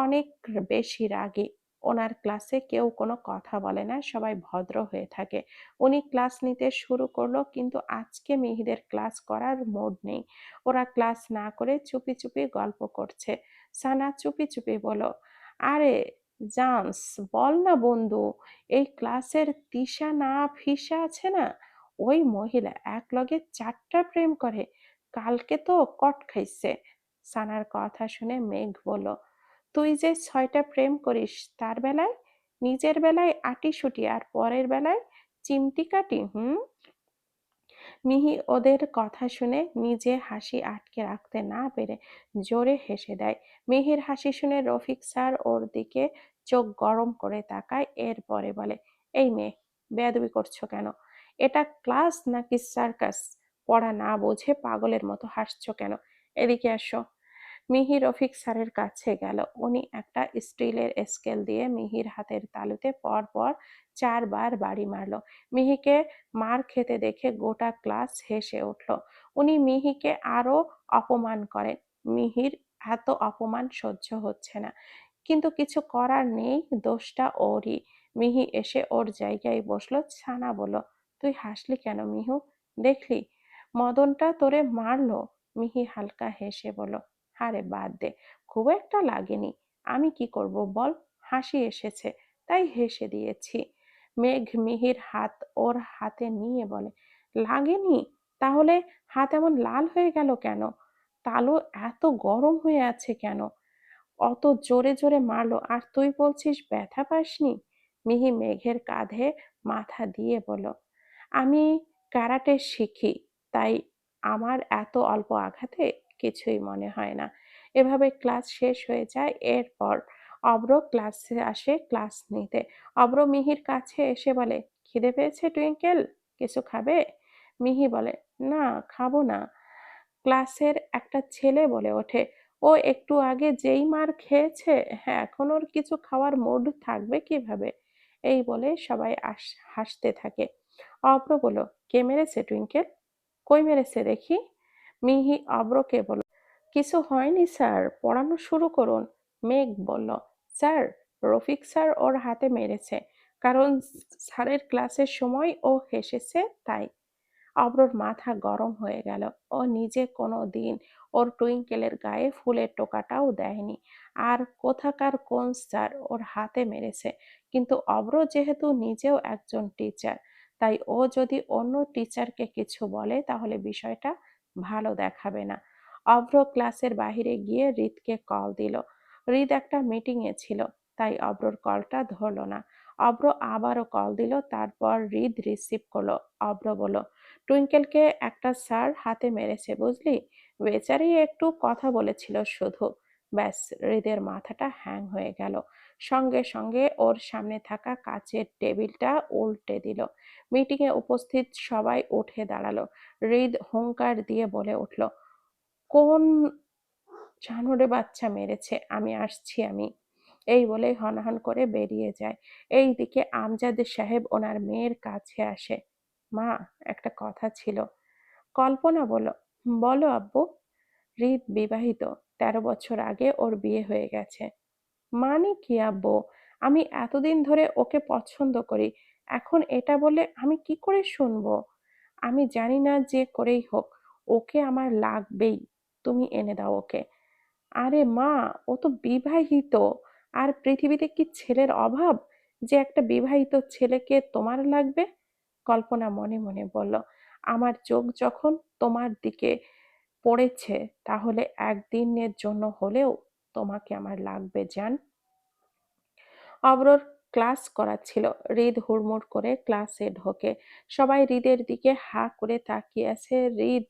অনেক বেশি রাগী। ওনার ক্লাসে কেউ কোনো কথা বলে না, সবাই ভদ্র হয়ে থাকে। উনি ক্লাস নিতে শুরু করলো, কিন্তু আজকে মেয়েদের ক্লাস করার মুড নেই। ওরা ক্লাস না করে চুপি চুপি গল্প করছে। সানা চুপি চুপি বলল, আরে জান্স, বল না বন্ধু, এই ক্লাসের তিশা না ফিসা আছে না, ওই মহিলা একলগে 4টা প্রেম করে, কালকে তো কট খাইছে। সানার কথা শুনে মেঘ বলল, তুই যে 6টা প্রেম করিস তার বেলায়, নিজের বেলায় আটিসুটি আর পরের বেলায় চিমটি কাটি। মিহি ওদের কথা শুনে নিজে হাসি আটকে রাখতে না পেরে জোরে হেসে দেয়। মিহির হাসি শুনে রফিক স্যার ওর দিকে চোখ গরম করে তাকায়, এরপরে বলে, এই মেয়ে, বেয়াদবি করছো কেন? এটা ক্লাস নাকি সার্কাস? পড়া না বুঝে পাগলের মতো হাসছো কেন? এদিকে আসো। মিহি রফিক স্যারের কাছে গেল। উনি একটা স্টিলের স্কেল দিয়ে মিহির হাতের তালুতে পর পর 4বার বাড়ি মারল। মিহিকে মার খেতে দেখে গোটা ক্লাস হেসে উঠল। উনি মিহিকে আরো অপমান করেন। মিহির এত অপমান সহ্য হচ্ছে না, কিন্তু কিছু করার নেই, দোষটা ওরই। মিহি এসে ওর জায়গায় বসলো। ছানা বলল, তুই হাসলি কেন মিহু? দেখলি মদনটা তোরে মারলো? মিহি হালকা হেসে বলল, আরে বাদ দে, খুব একটা লাগেনি, আমি কি করব বল, হাসি এসেছে তাই হেসে দিয়েছি। মেঘ মিহির হাত ওর হাতে নিয়ে বলে, লাগেনি? তাহলে হাত এমন লাল হয়ে গেল কেন? তালু এত গরম হয়ে আছে কেন? অত জোরে জোরে মারলো আর তুই বলছিস ব্যথা পাসনি? মিহি মেঘের কাঁধে মাথা দিয়ে বলল, আমি ক্যারাটে শিখি, তাই আমার এত অল্প আঘাতে কিছুই মনে হয় না। এভাবে ক্লাস শেষ হয়ে যায়। এরপর অব্র ক্লাসে আসে ক্লাস নিতে। অব্র মিহির কাছে এসে বলে, খিদে পেয়েছে টুইঙ্কেল, কিছু খাবে? মিহি বলে, না খাবো না। ক্লাসের একটা ছেলে বলে ওঠে, ও একটু আগে যেই মার খেয়েছে, হ্যাঁ এখন ওর কিছু খাওয়ার মুড থাকবে কিভাবে? এই বলে সবাই হাসতে থাকে। অব্র বলল, কে মেরেছে টুইঙ্কেল? কই মেরেছে দেখি? মিহি অব্রকে বলল, কিছু হয়নি স্যার, পড়ানো শুরু করুন। মেঘ বলল, স্যার, রফিক স্যার ওর হাতে মেরেছে, কারণ স্যারের ক্লাসের সময় ও হেসেছে তাই। অব্রর মাথা গরম হয়ে গেল। ও নিজে কোনো দিন ওর টুইঙ্কেলের গায়ে ফুলের টোকাটাও দেয়নি, আর কোথাকার কোন স্যার ওর হাতে মেরেছে। কিন্তু অব্র যেহেতু নিজেও একজন টিচার, তাই ও যদি অন্য টিচারকে কিছু বলে তাহলে বিষয়টা ভালো দেখাবে না। অভ্র ক্লাসের বাহিরে গিয়ে হৃদকে কল দিল। হৃদ একটা মিটিংয়ে ছিল, তাই অব্রর কলটা ধরলো না। অব্র আবারও কল দিল, তারপর হৃদ রিসিভ করলো। অব্র বলল, টুইঙ্কেলকে একটা স্যার হাতে মেরেছে বুঝলি, বেচারি একটু কথা বলেছিল শুধু। ব্যাস, হৃদের মাথাটা হ্যাং হয়ে গেল। সঙ্গে সঙ্গে ওর সামনে থাকা কাচের টেবিলটা উল্টে দিল। মিটিংয়ে উপস্থিত সবাই উঠে দাঁড়ালো। হৃদ হুঙ্কার দিয়ে বলে উঠল, কোন জানোরে বাচ্চা মেরেছে? আমি আসছি আমি। এই বলে হনহন করে বেরিয়ে যায়। এইদিকে আমজাদ সাহেব ওনার মেয়ের কাছে আসে। মা, একটা কথা ছিল। কল্পনা বলল, বলো আব্বু। হৃদ বিবাহিত, 13 বছর আগে ওর বিয়ে হয়ে গেছে। মানে কি আব্বু? আমি এতদিন ধরে ওকে পছন্দ করি, এখন এটা বললে আমি কি করে শুনবো? আমি জানি না, যে করেই হোক ওকে আমার লাগবেই, তুমি এনে দাও ওকে। আরে মা, ও তো বিবাহিত, আর পৃথিবীতে কি ছেলের অভাব যে একটা বিবাহিত ছেলেকে তোমার লাগবে? কল্পনা মনে মনে বলল, আমার চোখ যখন তোমার দিকে পড়েছে, তাহলে একদিনের জন্য হলেও তোমাকে আমার লাগবে জান। অব্রর ক্লাস করাচ্ছিল। হৃদ হুড়মুড় করে ক্লাসে ঢোকে। সবাই হৃদের দিকে হা করে তাকিয়ে আছে। হৃদ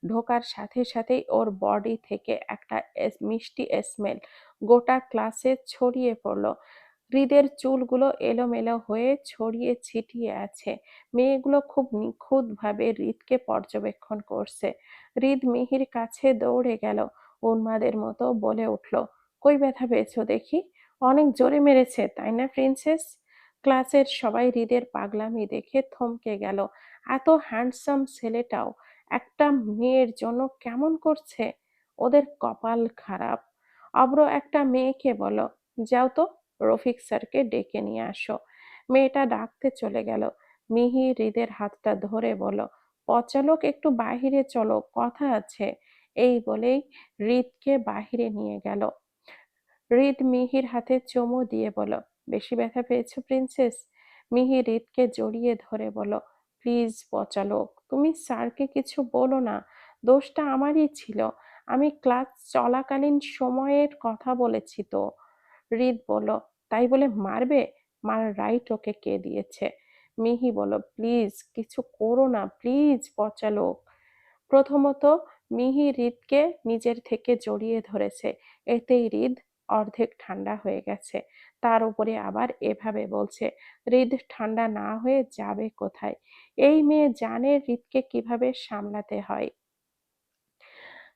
ঢোকার সাথে সাথেই ওর বডি থেকে একটা মিষ্টি স্মেল গোটা ক্লাসে ছড়িয়ে পড়ল। হৃদের চুলগুলো এলোমেলো হয়ে ছড়িয়ে ছিটিয়ে আছে। মেয়েগুলো খুব নিখুঁতভাবে হৃদকে পর্যবেক্ষণ করছে। হৃদ মিহির কাছে দৌড়ে গেল, উন্মাদের মতো বলে উঠল, কই ব্যথা পেয়েছো দেখি? অনেক জোরে মেরেছে তাই না প্রিন্সেস? ক্লাসের সবাই হৃদের পাগলামি দেখে থমকে গেল। এত হ্যান্ডসাম ছেলেটাও একটা মেয়ের জন্য কেমন করছে! ওদের কপাল খারাপ। অব্র একটা মেয়েকে বলো, যাও তো রফিক স্যারকে ডেকে নিয়ে আসো। মেয়েটা ডাকতে চলে গেল। মিহি হৃদের হাতটা ধরে বলল, পচালক, একটু বাহিরে চলো, কথা আছে। এই বলেই হৃদকে বাহিরে নিয়ে গেল। হৃদ মিহির হাতে চুমু দিয়ে বলল, বেশি ব্যথা পেয়েছো প্রিন্সেস? মিহি হৃদকে জড়িয়ে ধরে বলল, প্লিজ পচালোক, তুমি স্যারকে কিছু বলো না, দোষটা আমারই ছিল, আমি ক্লাস চলাকালীন সময়ের কথা বলেছি তো। হৃদ বলল, তাই বলে মারবে? মার রাইট ওকে কে দিয়েছে? মিহি বলল, প্লিজ কিছু করো না, প্লিজ পচালোক। প্রথমত মিহি হৃদকে নিজের থেকে জড়িয়ে ধরেছে, এতেই হৃদ অর্ধেক ঠান্ডা হয়ে গেছে। তার উপরে আবার এভাবে বলছে। হৃদ ঠান্ডা না হয়ে যাবে কোথায়? এই মেয়ে জানে হৃদকে কিভাবে সামলাতে হয়।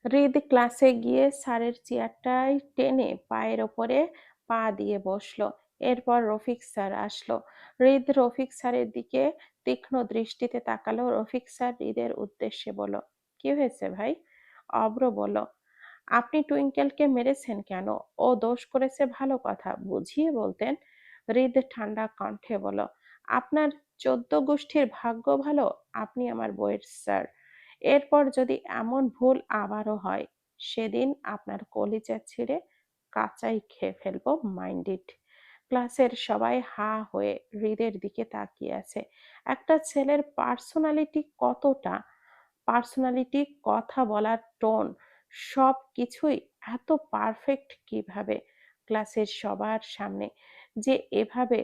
হৃদ ক্লাসে গিয়ে স্যারের চেয়ারটায় টেনে পায়ের ওপরে পা দিয়ে বসলো। এরপর রফিক স্যার আসলো। হৃদ রফিক স্যারের দিকে তীক্ষ্ণ দৃষ্টিতে তাকালো। রফিক স্যার হৃদের উদ্দেশ্যে বলল, কি হয়েছে ভাই? অব্র বলল, আপনি টুইঙ্কেলকে মেরেছেন কেন? ও দোষ করেছে ভালো কথা, বুঝিয়ে বলতেন। হৃদ ঠান্ডা কণ্ঠে বলল, আপনার 14 গোষ্ঠীর ভাগ্য ভালো আপনি আমার বইয়ের স্যার। এরপর যদি এমন ভুল আবারও হয়, সেদিন আপনার কলিজা ছিঁড়ে কাঁচাই খেয়ে ফেলবো, মাইন্ড ইট। ক্লাসের সবাই হা হয়ে হৃদের দিকে তাকিয়ে আছে। একটা ছেলের পার্সোনালিটি, কথা বলার টোন, সব কিছুই এত পারফেক্ট কিভাবে? ক্লাসের সবার সামনে যে এভাবে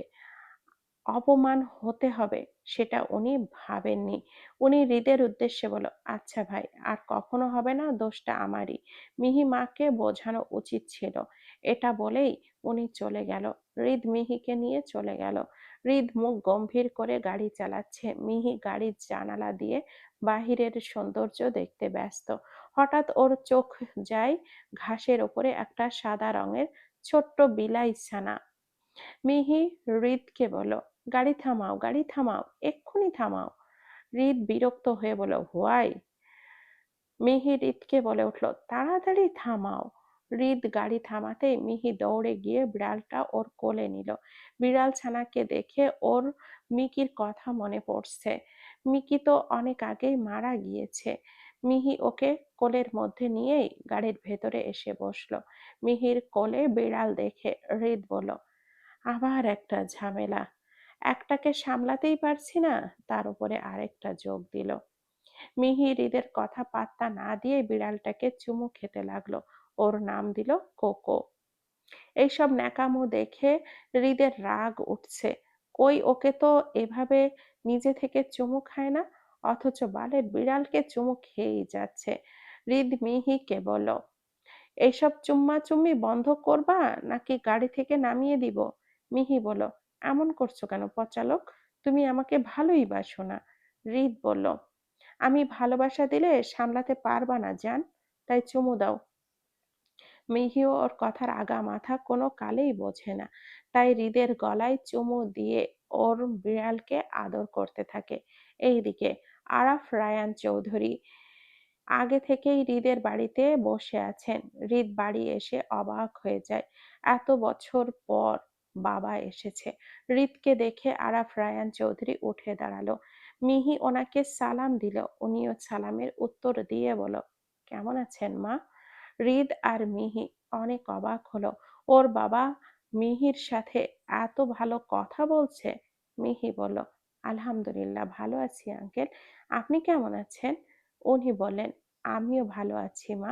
অপমান হতে হবে সেটা উনি ভাবেননি। উনি হৃদের উদ্দেশ্যে বলল, আচ্ছা ভাই, আর কখনো হবে না, দোষটা আমারই। মিহি মাকে বোঝানো উচিত ছিল। এটা বলেই উনি চলে গেল। হৃদ মিহিকে নিয়ে চলে গেল। হৃদ মুখ গম্ভীর করে গাড়ি চালাচ্ছে। মিহি গাড়ির জানালা দিয়ে বাহিরের সৌন্দর্য দেখতে ব্যস্ত। হঠাৎ ওর চোখ যায় ঘাসের ওপরে একটা সাদা রঙের ছোট্ট বিলাই ছানা। মিহি হৃদকে বলল, গাড়ি থামাও, গাড়ি থামাও, এক্ষুনি থামাও। হৃদ বিরক্ত হয়ে বলল, হোয়াই? মিহি হৃদকে বলে উঠল, তাড়াতাড়ি থামাও। হৃদ গাড়ি থামাতেই মিহি দৌড়ে গিয়ে বিড়ালটা ওর কোলে নিল। বিড়াল ছানাকে দেখে ওর মিকির কথা মনে পড়ছে। মিকি তো অনেক আগেই মারা গিয়েছে। মিহি ওকে কোলের মধ্যে নিয়েই গাড়ির ভেতরে এসে বসলো। মিহির কোলে বিড়াল দেখে হৃদ বলল, আবার একটা ঝামেলা, একটাকে সামলাতেই পারছি না, তার উপরে আরেকটা যোগ দিল। মিহি হৃদের কথা পাত্তা না দিয়ে বিড়ালটাকে চুমু খেতে লাগলো। ওর নাম দিল কোকো। এইসব ন্যাকামো দেখে হৃদের রাগ উঠছে। কই, ওকে তো এভাবে নিজে থেকে চুমু খায় না, অথচ বালের বিড়ালকে চুমু খেয়েই যাচ্ছে। হৃদ মিহিকে বলল, এইসব চুম্মাচুম্মি বন্ধ করবা নাকি গাড়ি থেকে নামিয়ে দিব? মিহি বলল, এমন করছো কেন পচালক? তুমি আমাকে ভালোই বাসো না। হৃদ বলল, আমি ভালোবাসা দিলে সামলাতে পারবা না জান, তাই চুমু দাও। মিহিও ওর কথার আগা মাথা কোনো কালেই বোঝে না, তাই হৃদের গলায় চুমু দিয়ে ওর বিড়ালকে আদর করতে থাকে। এইদিকে আরাফ রায়ান চৌধুরী আগে থেকেই হৃদের বাড়িতে বসে আছেন। হৃদ বাড়ি এসে অবাক হয়ে যায়। এত বছর পর বাবা এসেছে। হৃদকে দেখে আরাফ রায়ান চৌধুরী উঠে দাঁড়ালো। মিহি ওনাকে সালাম দিল। উনিও সালামের উত্তর দিয়ে বলল, কেমন আছেন মা? হৃদ আর মিহি অনেক অবাক হলো। ওর বাবা মিহির সাথে এত ভালো কথা বলছে। মিহি বলল, আলহামদুলিল্লাহ ভালো আছি আঙ্কেল, আপনি কেমন আছেন? উনি বললেন, আমিও ভালো আছি মা।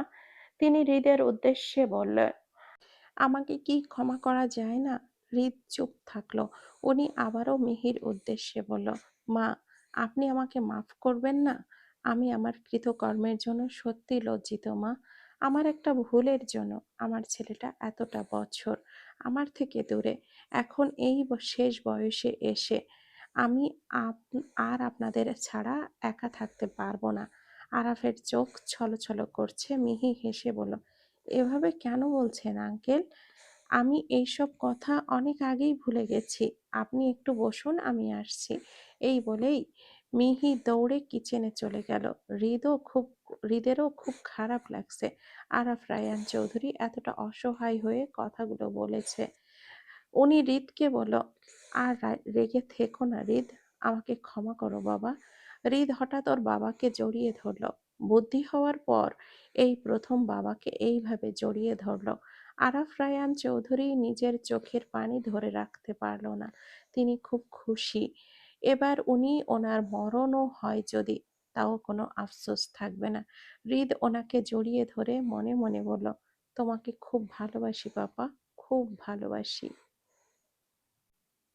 তিনি হৃদের উদ্দেশ্যে বললেন, আমাকে কি ক্ষমা করা যায় না? হৃদ চুপ থাকলো। উনি আবারও মিহির উদ্দেশ্যে বলল, মা, আপনি আমাকে মাফ করবেন না? আমি আমার কৃতকর্মের জন্য সত্যি লজ্জিত মা। আমার একটা ভুলের জন্য আমার ছেলেটা এতটা বছর আমার থেকে দূরে, এখন এই শেষ বয়সে এসে আমি আর আপনাদের ছাড়া একা থাকতে পারবো না। আরাফের চোখ ছলছল করছে। মিহি হেসে বলল, এভাবে কেন বলছেন আঙ্কেল? আমি এইসব কথা অনেক আগেই ভুলে গেছি। আপনি একটু বসুন, আমি আসছি। এই বলেই মিহি দৌড়ে কিচেনে চলে গেল। হৃদেরও খুব খারাপ লাগছে। আরাফ রায়ান চৌধুরী এতটা অসহায় হয়ে কথাগুলো বলেছে। উনি হৃদকে বলল, আর রেগে থেকো না হৃদ, আমাকে ক্ষমা করো বাবা। হৃদ হঠাৎ ওর বাবাকে জড়িয়ে ধরল। বুদ্ধি হওয়ার পর এই প্রথম বাবাকে এইভাবে জড়িয়ে ধরল। আরাফ রায়ান চৌধুরী নিজের চোখের পানি ধরে রাখতে পারল না। তিনি খুব খুশি। এবার ওনার মরণও হয় যদি, তাও কোনো আফসোস থাকবে না। হৃদ ওনাকে জড়িয়ে ধরে মনে মনে বলল, তোমাকে খুব ভালোবাসি পাপা, খুব ভালোবাসি।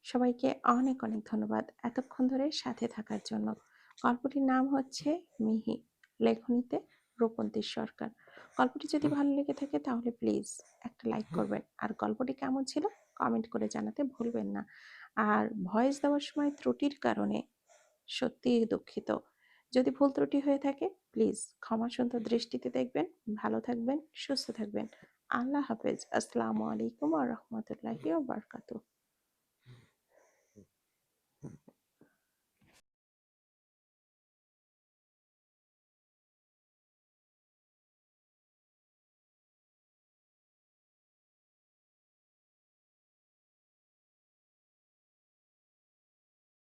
সবাইকে অনেক অনেক ধন্যবাদ এতক্ষণ ধরে সাথে থাকার জন্য। গল্পটির নাম হচ্ছে মিহি, লেখনীতে রূপন্তী সরকার। গল্পটি যদি ভালো লেগে থাকে তাহলে প্লিজ একটা লাইক করবেন, আর গল্পটি কেমন ছিল কমেন্ট করে জানাতে ভুলবেন না। আর ভয়েস দেওয়ার সময় ত্রুটির কারণে সত্যিই দুঃখিত। যদি ভুল ত্রুটি হয়ে থাকে প্লিজ ক্ষমা সুন্দর দৃষ্টিতে দেখবেন। ভালো থাকবেন, সুস্থ থাকবেন। আল্লাহ হাফেজ। আসসালামু আলাইকুম ওয়া রাহমাতুল্লাহি ওয়া বারাকাতুহু।